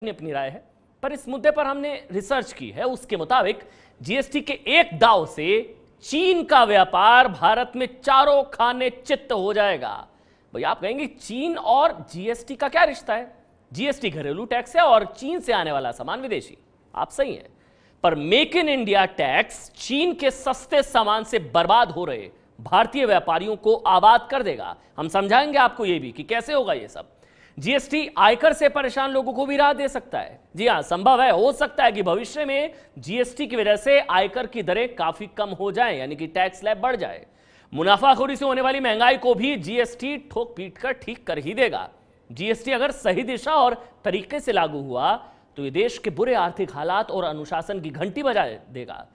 अपनी राय है, पर इस मुद्दे पर हमने रिसर्च की है। उसके मुताबिक जीएसटी के एक दाव से चीन का व्यापार भारत में चारों खाने चित्त हो जाएगा। भाई आप कहेंगे चीन और जीएसटी का क्या रिश्ता है? जीएसटी घरेलू टैक्स है और चीन से आने वाला सामान विदेशी। आप सही हैं, पर मेक इन इंडिया टैक्स चीन के सस्ते सामान से बर्बाद हो रहे भारतीय व्यापारियों को आबाद कर देगा। हम समझाएंगे आपको यह भी कि कैसे होगा ये सब। जीएसटी आयकर से परेशान लोगों को भी राहत दे सकता है। जी हां, संभव है, हो सकता है कि भविष्य में जीएसटी की वजह से आयकर की दरें काफी कम हो जाएं, यानी कि टैक्स स्लैब बढ़ जाए। मुनाफाखोरी से होने वाली महंगाई को भी जीएसटी ठोक पीट कर ठीक कर ही देगा। जीएसटी अगर सही दिशा और तरीके से लागू हुआ तो ये देश के बुरे आर्थिक हालात और अनुशासन की घंटी बजा देगा।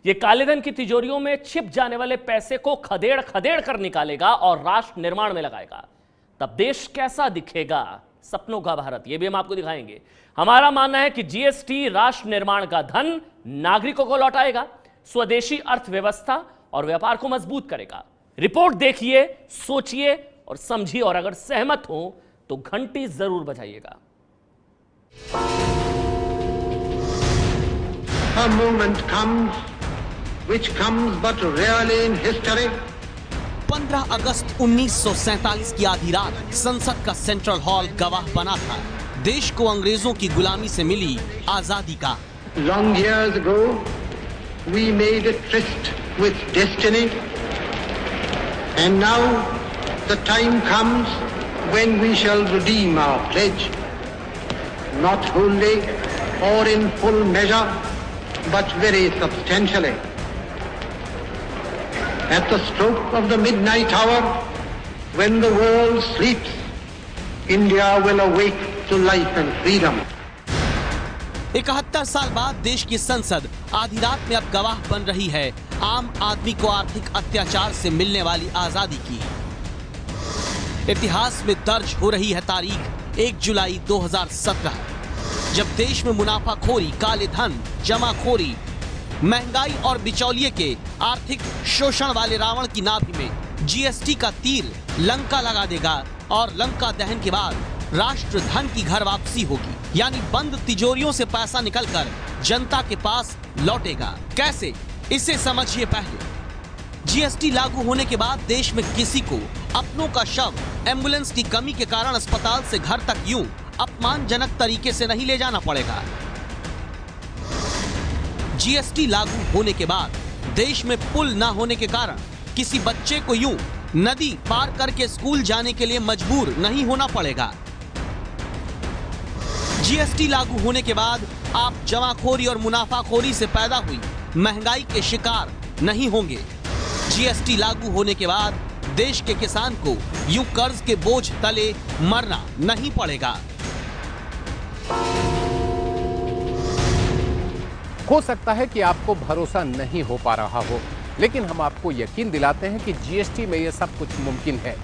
ये कालेधन की तिजोरियों में छिप जाने वाले पैसे को खदेड़ खदेड़ कर निकालेगा और राष्ट्र निर्माण में लगाएगा। तब देश कैसा दिखेगा, सपनों का भारत, यह भी हम आपको दिखाएंगे। हमारा मानना है कि जीएसटी राष्ट्र निर्माण का धन नागरिकों को लौटाएगा, स्वदेशी अर्थव्यवस्था और व्यापार को मजबूत करेगा। रिपोर्ट देखिए, सोचिए और समझिए, और अगर सहमत हो तो घंटी जरूर बजाइएगा। A moment comes which comes but rarely in history. 15 अगस्त 1947 की आधी रात संसद का सेंट्रल हॉल गवाह बना था देश को अंग्रेजों की गुलामी से मिली आजादी का। Long years ago, we made a tryst with destiny, and now the time comes when we shall redeem our pledge, not wholly or in full measure, but very substantially. At the stroke of the midnight hour, when the world sleeps, India will awake to life and freedom. 71 साल बाद देश की संसद आधी रात में अब गवाह बन रही है आम आदमी को आर्थिक अत्याचार से मिलने वाली आजादी की। इतिहास में दर्ज हो रही है तारीख 1 जुलाई 2017, जब देश में मुनाफाखोरी, काले धन, जमाखोरी, महंगाई और बिचौलिए के आर्थिक शोषण वाले रावण की नाभि में जीएसटी का तीर लंका लगा देगा और लंका दहन के बाद राष्ट्र धन की घर वापसी होगी, यानी बंद तिजोरियों से पैसा निकलकर जनता के पास लौटेगा। कैसे, इसे समझिए। पहले जीएसटी लागू होने के बाद देश में किसी को अपनों का शव एम्बुलेंस की कमी के कारण अस्पताल से घर तक यूं अपमानजनक तरीके से नहीं ले जाना पड़ेगा। जीएसटी लागू होने के बाद देश में पुल न होने के कारण किसी बच्चे को यूं नदी पार करके स्कूल जाने के लिए मजबूर नहीं होना पड़ेगा। जीएसटी लागू होने के बाद आप जमाखोरी और मुनाफाखोरी से पैदा हुई महंगाई के शिकार नहीं होंगे। जीएसटी लागू होने के बाद देश के किसान को यूं कर्ज के बोझ तले मरना नहीं पड़ेगा। हो सकता है कि आपको भरोसा नहीं हो पा रहा हो, लेकिन हम आपको यकीन दिलाते हैं कि जीएसटी में यह सब कुछ मुमकिन है।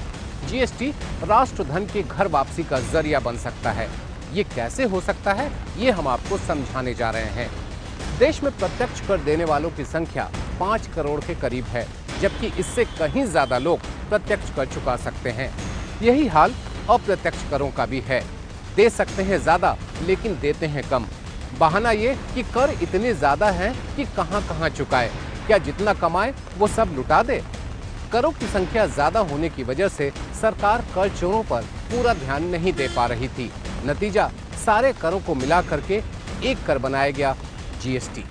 जीएसटी राष्ट्र धन की घर वापसी का जरिया बन सकता है। ये कैसे हो सकता है, ये हम आपको समझाने जा रहे हैं। देश में प्रत्यक्ष कर देने वालों की संख्या 5 करोड़ के करीब है, जबकि इससे कहीं ज्यादा लोग प्रत्यक्ष कर चुका सकते हैं। यही हाल अप्रत्यक्ष करों का भी है। दे सकते हैं ज्यादा लेकिन देते हैं कम। बहाना ये कि कर इतने ज्यादा हैं कि कहां चुकाए, क्या जितना कमाए वो सब लुटा दे। करों की संख्या ज्यादा होने की वजह से सरकार कर चोरों पर पूरा ध्यान नहीं दे पा रही थी। नतीजा, सारे करों को मिला करके एक कर बनाया गया, जीएसटी।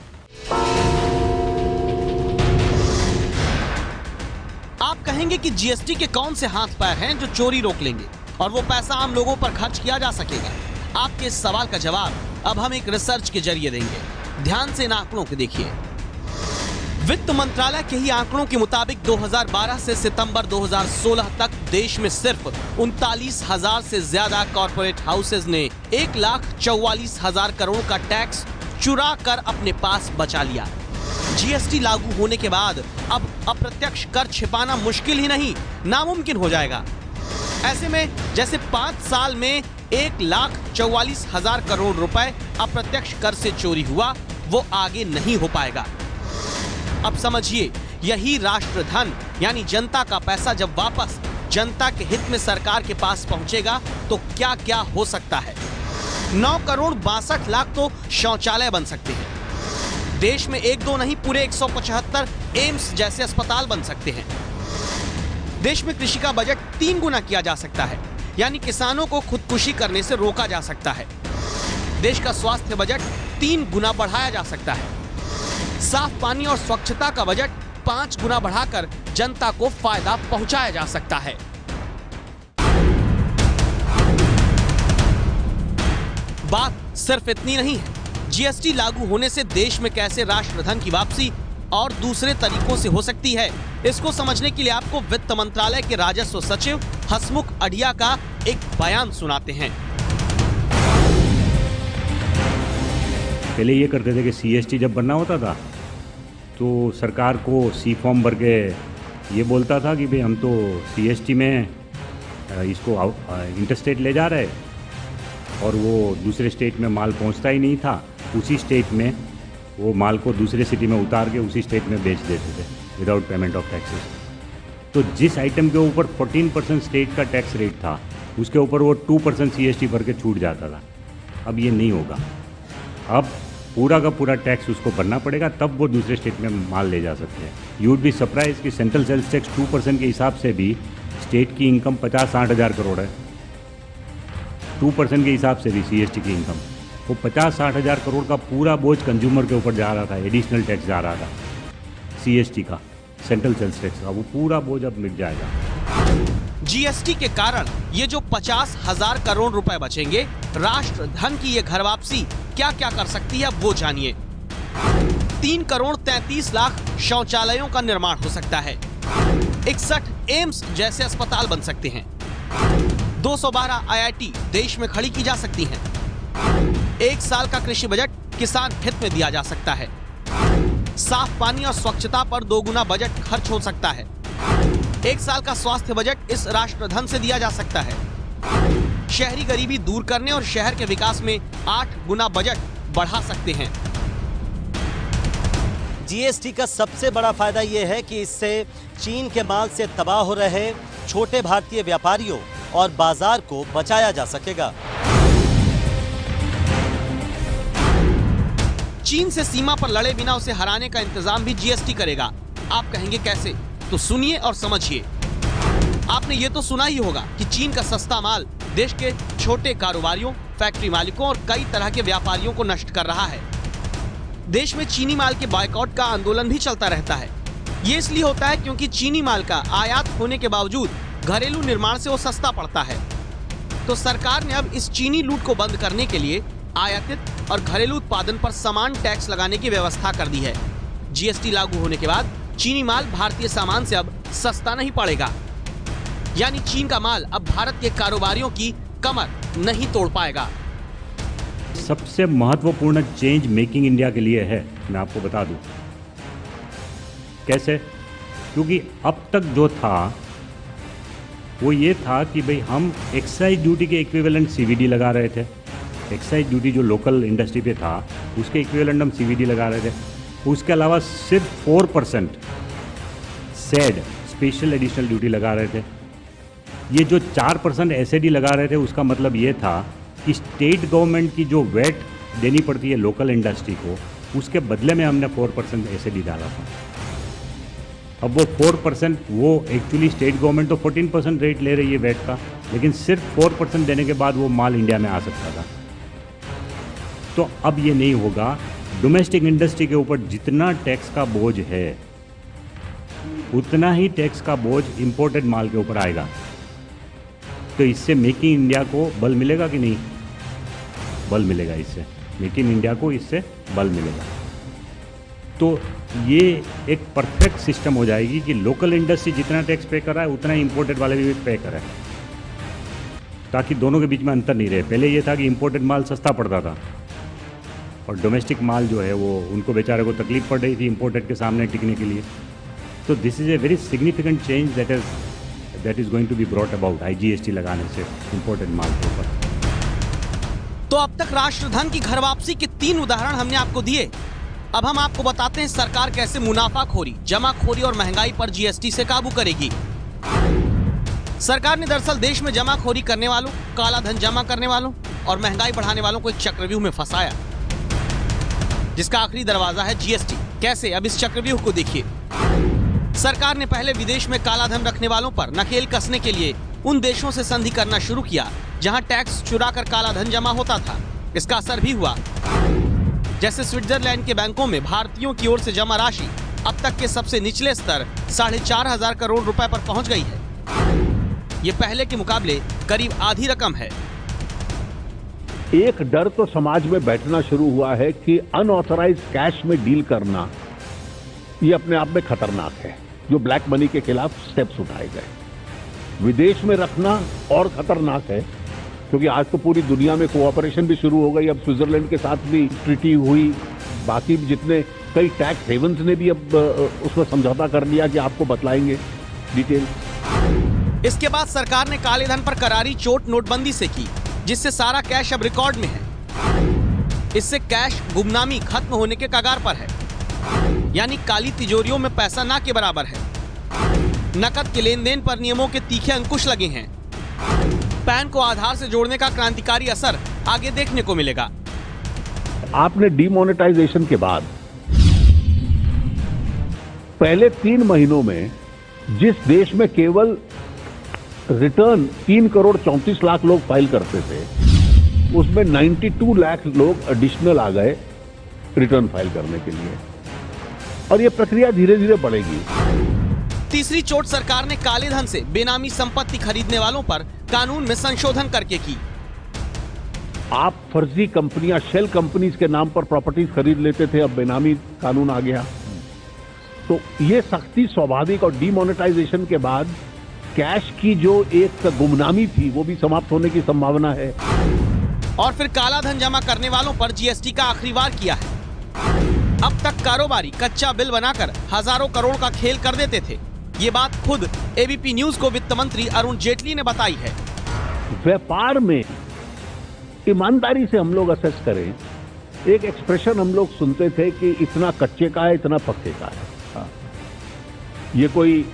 आप कहेंगे कि जीएसटी के कौन से हाथ पैर हैं जो चोरी रोक लेंगे और वो पैसा आम लोगों पर खर्च किया जा सकेगा? आपके इस सवाल का जवाब अब हम एक रिसर्च के जरिए देंगे। ध्यान से इन आंकड़ों को देखिए। वित्त मंत्रालय के ही आंकड़ों के मुताबिक 2012 से सितंबर 2016 तक देश में सिर्फ 39,000 से ज्यादा कॉर्पोरेट हाउसेज ने 1,44,000 करोड़ का टैक्स चुरा कर अपने पास बचा लिया। जीएसटी लागू होने के बाद अब अप्रत्यक्ष कर छिपाना मुश्किल ही नहीं, नामुमकिन हो जाएगा। ऐसे में जैसे 5 साल में 1,44,000 करोड़ रुपए अप्रत्यक्ष कर से चोरी हुआ, वो आगे नहीं हो पाएगा। अब समझिए, यही राष्ट्र धन यानी जनता का पैसा जब वापस जनता के हित में सरकार के पास पहुंचेगा तो क्या क्या हो सकता है। 9 करोड़ 62 लाख तो शौचालय बन सकते हैं। देश में 1-2 नहीं, पूरे 175 एम्स जैसे अस्पताल बन सकते हैं। देश में कृषि का बजट 3 गुना किया जा सकता है, यानी किसानों को खुदकुशी करने से रोका जा सकता है। देश का स्वास्थ्य बजट 3 गुना बढ़ाया जा सकता है। साफ पानी और स्वच्छता का बजट 5 गुना बढ़ाकर जनता को फायदा पहुंचाया जा सकता है। बात सिर्फ इतनी नहीं है। जीएसटी लागू होने से देश में कैसे राष्ट्रधन की वापसी और दूसरे तरीकों से हो सकती है, इसको समझने के लिए आपको वित्त मंत्रालय के राजस्व सचिव हसमुख अढ़िया का एक बयान सुनाते हैं। पहले ये करते थे कि सीएसटी जब बनना होता था तो सरकार को सी फॉर्म भर के ये बोलता था कि भाई हम तो सीएसटी में इसको इंटरस्टेट ले जा रहे, और वो दूसरे स्टेट में माल पहुंचता ही नहीं था। उसी स्टेट में वो माल को दूसरे सिटी में उतार के उसी स्टेट में बेच देते थे विदाउट पेमेंट ऑफ टैक्सेस। तो जिस आइटम के ऊपर 14% स्टेट का टैक्स रेट था, उसके ऊपर वो 2% सीएसटी भर के छूट जाता था। अब ये नहीं होगा। अब पूरा का पूरा टैक्स उसको भरना पड़ेगा, तब वो दूसरे स्टेट में माल ले जा सकते हैं। यू वुड बी सरप्राइज कि सेंट्रल सेल्स टैक्स 2% के हिसाब से भी स्टेट की इनकम 50-60 हज़ार करोड़ है। 2% के हिसाब से भी सीएसटी की इनकम, वो 50-60 हज़ार करोड़ का पूरा बोझ कंज्यूमर के ऊपर जा रहा था। एडिशनल टैक्स जा रहा था सीएसटी का, सेंट्रल सेल्स टैक्स का, वो पूरा बोझ अब मिट जाएगा। जीएसटी के कारण ये जो 50,000 करोड़ रुपए बचेंगे, राष्ट्रधन की ये घर वापसी क्या क्या कर सकती है वो जानिए। 3 करोड़ 33 लाख शौचालयों का निर्माण हो सकता है। 61 एम्स जैसे अस्पताल बन सकते हैं। 212 आईआईटी देश में खड़ी की जा सकती हैं। 1 साल का कृषि बजट किसान हित में दिया जा सकता है। साफ पानी और स्वच्छता पर 2 गुना बजट खर्च हो सकता है। 1 साल का स्वास्थ्य बजट इस राष्ट्रधन से दिया जा सकता है। शहरी गरीबी दूर करने और शहर के विकास में 8 गुना बजट बढ़ा सकते हैं। जीएसटी का सबसे बड़ा फायदा यह है कि इससे चीन के माल से तबाह हो रहे छोटे भारतीय व्यापारियों और बाजार को बचाया जा सकेगा। चीन से सीमा पर लड़े बिना उसे हराने का इंतजाम भी जीएसटी करेगा। आप कहेंगे कैसे? तो सुनिए और समझिए। आपने ये तो सुना ही होगा कि चीन का सस्ता माल देश के छोटे कारोबारियों, फैक्ट्री मालिकों और कई तरह के व्यापारियों को नष्ट कर रहा है। देश में चीनी माल के बॉयकॉट का आंदोलन भी चलता रहता है। ये इसलिए होता है क्योंकि चीनी माल का आयात होने के बावजूद घरेलू निर्माण से वो सस्ता पड़ता है। तो सरकार ने अब इस चीनी लूट को बंद करने के लिए आयातित और घरेलू उत्पादन पर समान टैक्स लगाने की व्यवस्था कर दी है। जीएसटी लागू होने के बाद चीनी माल भारतीय सामान से अब सस्ता नहीं पड़ेगा, यानी चीन का माल अब भारत के कारोबारियों की कमर नहीं तोड़ पाएगा। सबसे महत्वपूर्ण चेंज मेकिंग इंडिया के लिए है, मैं आपको बता दूं। कैसे? क्योंकि अब तक जो था वो ये था कि भाई हम एक्साइज ड्यूटी के इक्विवेलेंट सीवीडी लगा रहे थे। एक्साइज ड्यूटी जो लोकल इंडस्ट्री पे था उसके इक्विवेलेंट हम सीवीडी लगा रहे थे। उसके अलावा सिर्फ 4% सेड स्पेशल एडिशनल ड्यूटी लगा रहे थे। ये जो 4% एसएडी लगा रहे थे उसका मतलब ये था कि स्टेट गवर्नमेंट की जो वेट देनी पड़ती है लोकल इंडस्ट्री को, उसके बदले में हमने 4% एसएडी डाला था। अब वो 4%, वो एक्चुअली स्टेट गवर्नमेंट तो 14% रेट ले रही है वेट का, लेकिन सिर्फ 4% देने के बाद वो माल इंडिया में आ सकता था। तो अब ये नहीं होगा। डोमेस्टिक इंडस्ट्री के ऊपर जितना टैक्स का बोझ है उतना ही टैक्स का बोझ इंपोर्टेड माल के ऊपर आएगा। तो इससे मेक इन इंडिया को बल मिलेगा कि नहीं? बल मिलेगा। इससे मेक इन इंडिया को इससे बल मिलेगा। तो ये एक परफेक्ट सिस्टम हो जाएगी कि लोकल इंडस्ट्री जितना टैक्स पे कर रहा है उतना ही इंपोर्टेड वाले भी पे कर रहे हैं, ताकि दोनों के बीच में अंतर नहीं रहे। पहले ये था कि इंपोर्टेड माल सस्ता पड़ता था और डोमेस्टिक माल जो है वो उनको बेचारे को तकलीफ पड़ रही थी इंपोर्टेड के सामने टिकने के लिए। तो this is a very significant change that is going to be brought about IGST लगाने से इंपोर्टेड माल के ऊपर। तो अब तक राष्ट्रधन की घर वापसी के 3 उदाहरण हमने आपको दिए। अब हम आपको बताते हैं सरकार कैसे मुनाफाखोरी, जमाखोरी और महंगाई पर जीएसटी से काबू करेगी। सरकार ने दरअसल देश में जमाखोरी करने वालों, काला धन जमा करने वालों और महंगाई बढ़ाने वालों को एक चक्रव्यूह में फंसाया, जिसका आखिरी दरवाजा है जीएसटी। कैसे? अब इस चक्रव्यूह को देखिए। सरकार ने पहले विदेश में काला धन रखने वालों पर नकेल कसने के लिए उन देशों से संधि करना शुरू किया जहां टैक्स चुराकर काला धन जमा होता था। इसका असर भी हुआ। जैसे स्विट्जरलैंड के बैंकों में भारतीयों की ओर से जमा राशि अब तक के सबसे निचले स्तर 4,500 करोड़ रुपए पर पहुंच गई है। ये पहले के मुकाबले करीब आधी रकम है। एक डर तो समाज में बैठना शुरू हुआ है कि अनऑथराइज कैश में डील करना ये अपने आप में खतरनाक है। जो ब्लैक मनी के खिलाफ स्टेप्स उठाए गए, विदेश में रखना और खतरनाक है, क्योंकि आज तो पूरी दुनिया में कोऑपरेशन भी शुरू हो गई। अब स्विट्जरलैंड के साथ भी ट्रीटी हुई, बाकी जितने कई टैक्स हेवंस ने भी अब उसमें समझौता कर लिया कि आपको बतलाएंगे डिटेल। इसके बाद सरकार ने काले धन पर करारी चोट नोटबंदी से की, जिससे सारा कैश अब रिकॉर्ड में है। इससे कैश गुमनामी खत्म होने के कगार पर है, यानी काली तिजोरियों में पैसा ना के बराबर है। नकद के लेन देन पर नियमों के तीखे अंकुश लगे हैं। पैन को आधार से जोड़ने का क्रांतिकारी असर आगे देखने को मिलेगा। आपने डीमोनेटाइजेशन के बाद पहले 3 महीनों में जिस देश में केवल रिटर्न 3 करोड़ 34 लाख लोग फाइल करते थे, उसमें 92 लाख लोग एडिशनल आ गए रिटर्न फाइल करने के लिए, और ये प्रक्रिया धीरे धीरे बढ़ेगी। तीसरी चोट सरकार ने काले धन से बेनामी संपत्ति खरीदने वालों पर कानून में संशोधन करके की। आप फर्जी कंपनियां, शेल कंपनीज के नाम पर प्रॉपर्टीज खरीद लेते थे, अब बेनामी कानून आ गया। तो ये सख्ती स्वाभाविक, और डीमोनेटाइजेशन के बाद कैश की जो एक गुमनामी थी वो भी समाप्त होने की संभावना है। और फिर काला धन जमा करने वालों पर जीएसटी का आखिरी वार किया है। अब तक कारोबारी कच्चा बिल बनाकर हजारों करोड़ का खेल कर देते थे। ये बात खुद एबीपी न्यूज को वित्त मंत्री अरुण जेटली ने बताई है। व्यापार में ईमानदारी से हम लोग असेस करें, एक एक्सप्रेशन हम लोग सुनते थे कि इतना कच्चे का है, इतना पक्के का है। ये कोई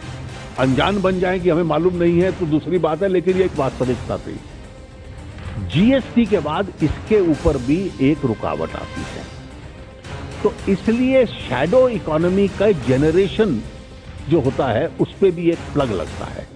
अनजान बन जाए कि हमें मालूम नहीं है तो दूसरी बात है, लेकिन ये एक वास्तविकता थी। जीएसटी के बाद इसके ऊपर भी एक रुकावट आती है, तो इसलिए शैडो इकोनॉमी का जेनरेशन जो होता है उस पे भी एक प्लग लगता है।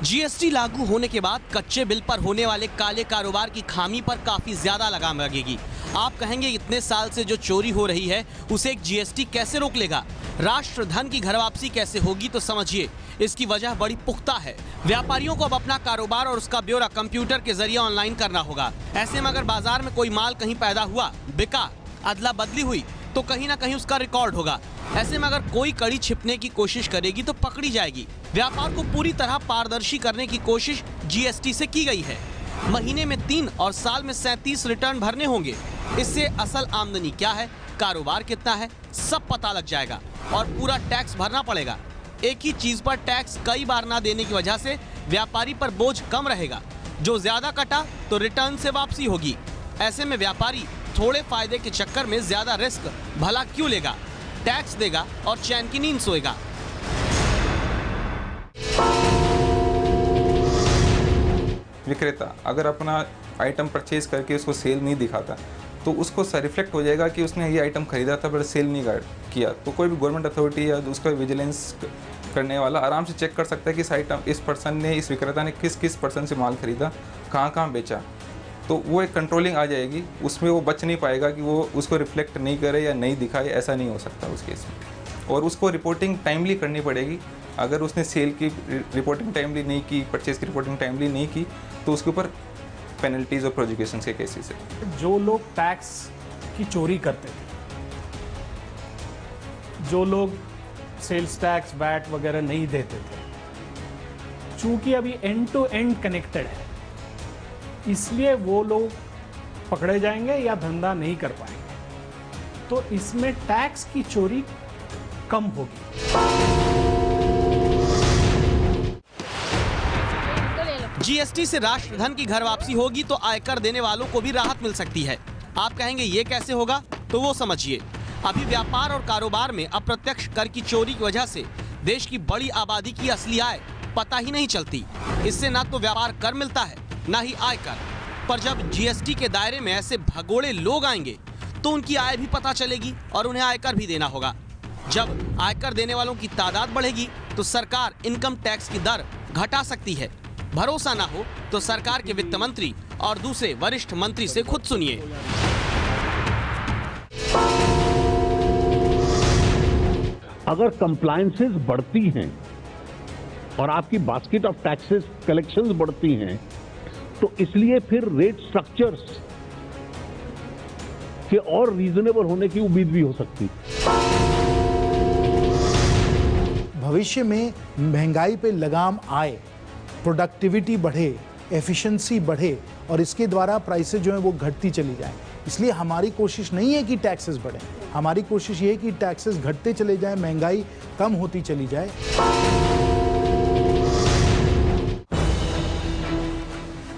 जीएसटी लागू होने के बाद कच्चे बिल पर होने वाले काले कारोबार की खामी पर काफी ज्यादा लगाम लगेगी। आप कहेंगे इतने साल से जो चोरी हो रही है उसे एक जीएसटी कैसे रोक लेगा? राष्ट्र धन की घर वापसी कैसे होगी? तो समझिए, इसकी वजह बड़ी पुख्ता है। व्यापारियों को अब अपना कारोबार और उसका ब्यौरा कंप्यूटर के जरिए ऑनलाइन करना होगा। ऐसे में अगर बाजार में कोई माल कहीं पैदा हुआ, बिका, अदला बदली हुई, तो कहीं ना कहीं उसका रिकॉर्ड होगा। ऐसे में अगर कोई कड़ी छिपने की कोशिश करेगी तो पकड़ी जाएगी। व्यापार को पूरी तरह पारदर्शी करने की कोशिश जीएसटी से की गई है। महीने में 3 और साल में 37 रिटर्न भरने होंगे। इससे असल आमदनी क्या है, कारोबार कितना है, सब पता लग जाएगा और पूरा टैक्स भरना पड़ेगा। एक ही चीज पर टैक्स कई बार ना देने की वजह से व्यापारी पर बोझ कम रहेगा। जो ज्यादा कटा तो रिटर्न से वापसी होगी। ऐसे में व्यापारी थोड़े फायदे के चक्कर में ज्यादा रिस्क भला क्यों लेगा? टैक्स देगा और चैन की नींद सोएगा। विक्रेता अगर अपना आइटम परचेज करके उसको सेल नहीं दिखाता तो उसको रिफ्लेक्ट हो जाएगा कि उसने ये आइटम खरीदा था पर सेल नहीं किया। तो कोई भी गवर्नमेंट अथॉरिटी या उसका विजिलेंस करने वाला आराम से चेक कर सकता है कि इस पर्सन ने, इस विक्रेता ने किस पर्सन से माल खरीदा, कहाँ बेचा। तो वो एक कंट्रोलिंग आ जाएगी, उसमें वो बच नहीं पाएगा कि वो उसको रिफ्लेक्ट नहीं करे या नहीं दिखाए। ऐसा नहीं हो सकता उस केस में। और उसको रिपोर्टिंग टाइमली करनी पड़ेगी। अगर उसने सेल की रिपोर्टिंग टाइमली नहीं की, परचेज की रिपोर्टिंग टाइमली नहीं की, तो उसके ऊपर पेनल्टीज और प्रोसिक्यूशन के केसेस है। जो लोग टैक्स की चोरी करते थे, जो लोग सेल्स टैक्स, वैट वगैरह नहीं देते थे, चूंकि अभी एंड टू एंड कनेक्टेड है, इसलिए वो लोग पकड़े जाएंगे या धंधा नहीं कर पाएंगे। तो इसमें टैक्स की चोरी कम होगी। जीएसटी से राष्ट्रधन की घर वापसी होगी तो आयकर देने वालों को भी राहत मिल सकती है। आप कहेंगे ये कैसे होगा? तो वो समझिए। अभी व्यापार और कारोबार में अप्रत्यक्ष कर की चोरी की वजह से देश की बड़ी आबादी की असली आय पता ही नहीं चलती। इससे ना तो व्यापार कर मिलता है, ना ही आयकर। पर जब जीएसटी के दायरे में ऐसे भगोड़े लोग आएंगे तो उनकी आय भी पता चलेगी और उन्हें आयकर भी देना होगा। जब आयकर देने वालों की तादाद बढ़ेगी तो सरकार इनकम टैक्स की दर घटा सकती है। भरोसा ना हो तो सरकार के वित्त मंत्री और दूसरे वरिष्ठ मंत्री से खुद सुनिए। अगर कंप्लायंसेस बढ़ती हैं और आपकी बास्केट ऑफ टैक्सेस कलेक्शंस बढ़ती हैं तो इसलिए फिर रेट स्ट्रक्चर्स के और रीजनेबल होने की उम्मीद भी हो सकती है। भविष्य में महंगाई पे लगाम आए, प्रोडक्टिविटी बढ़े, एफिशिएंसी बढ़े और इसके द्वारा प्राइसेस जो है वो घटती चली जाए। इसलिए हमारी कोशिश नहीं है कि टैक्सेस बढ़े, हमारी कोशिश ये है कि टैक्सेस घटते चले जाए, महंगाई कम होती चली जाए।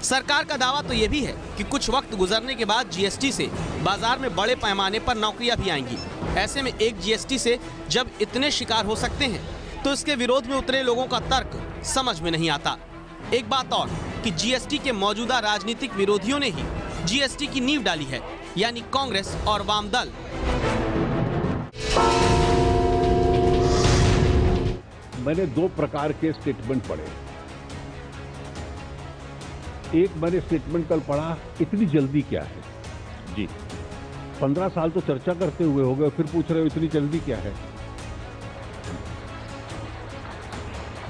सरकार का दावा तो ये भी है कि कुछ वक्त गुजरने के बाद जीएसटी से बाजार में बड़े पैमाने पर नौकरियां भी आएंगी। ऐसे में एक जीएसटी से जब इतने शिकार हो सकते हैं तो इसके विरोध में उतरे लोगों का तर्क समझ में नहीं आता। एक बात और कि जीएसटी के मौजूदा राजनीतिक विरोधियों ने ही जीएसटी की नींव डाली है, यानी कांग्रेस और वाम दल। मैंने दो प्रकार के स्टेटमेंट पढ़े। एक मैंने स्टेटमेंट कल पढ़ा, इतनी जल्दी क्या है जी। 15 साल तो चर्चा करते हुए हो गए, फिर पूछ रहे हो इतनी जल्दी क्या है।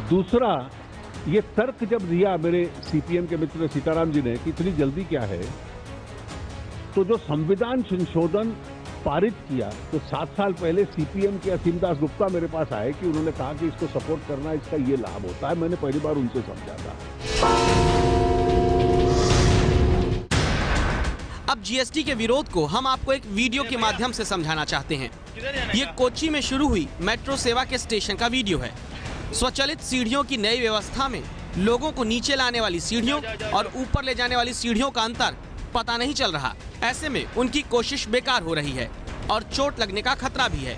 दूसरा, ये तर्क जब दिया मेरे सीपीएम के मित्र सीताराम जी ने कि इतनी जल्दी क्या है, तो जो संविधान संशोधन पारित किया तो 7 साल पहले सीपीएम के असीम दास गुप्ता मेरे पास आए कि उन्होंने कहा कि इसको सपोर्ट करना, इसका ये लाभ होता है। मैंने पहली बार उनसे समझा था। अब जीएसटी के विरोध को हम आपको एक वीडियो के माध्यम से समझाना चाहते हैं। ये कोच्चि में शुरू हुई मेट्रो सेवा के स्टेशन का वीडियो है। स्वचालित सीढ़ियों की नई व्यवस्था में लोगों को नीचे लाने वाली सीढ़ियों और ऊपर ले जाने वाली सीढ़ियों का अंतर पता नहीं चल रहा। ऐसे में उनकी कोशिश बेकार हो रही है और चोट लगने का खतरा भी है।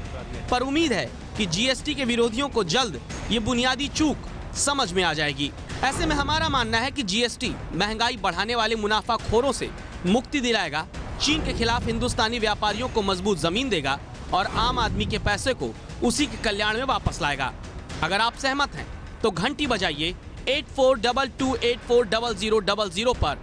पर उम्मीद है कि जीएसटी के विरोधियों को जल्द ये बुनियादी चूक समझ में आ जाएगी। ऐसे में हमारा मानना है कि जीएसटी महंगाई बढ़ाने वाले मुनाफाखोरों से मुक्ति दिलाएगा, चीन के खिलाफ हिंदुस्तानी व्यापारियों को मजबूत जमीन देगा और आम आदमी के पैसे को उसी के कल्याण में वापस लाएगा। अगर आप सहमत हैं तो घंटी बजाइए 8422840000 पर।